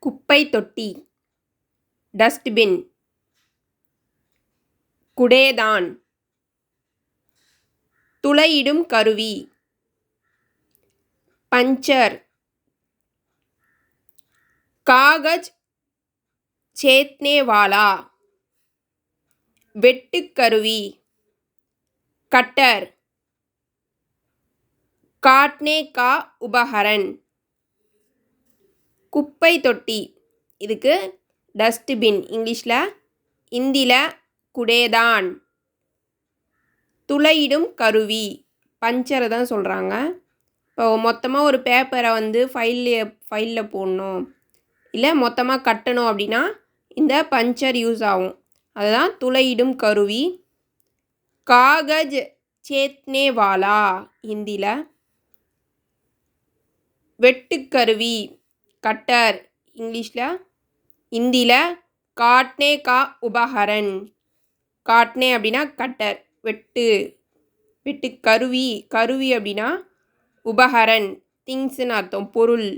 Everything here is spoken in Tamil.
குப்பை தொட்டி, டஸ்ட்பின். குடேதான், துளையிடும் கருவி. பஞ்சர், காகஜ் சேத்னேவாலா. வெட்டுக்கருவி, கட்டர். காட்னே கா உபகரண். குப்பை தொட்டி, இதுக்கு டஸ்ட்பின் இங்கிலீஷில், இந்தியில் குடேதான். துளையிடும் கருவி, பஞ்சரை தான் சொல்கிறாங்க. இப்போ மொத்தமாக ஒரு பேப்பரை ஃபைலில் போடணும், இல்லை மொத்தமாக கட்டணும் அப்படின்னா இந்த பஞ்சர் யூஸ் ஆகும். அதுதான் துளையிடும் கருவி. காகஜ் சேத்னேவாலா ஹிந்தியில். வெட்டுக்கருவி, கட்டர் இங்கிலீஷில், ஹிந்தியில் காட்னே கா உபகரண். காட்னே அப்படின்னா கட்டர், வெட்டுக்கருவி. கருவி அப்படின்னா உபகரண், திங்ஸ்ன்னு அர்த்தம், பொருள்.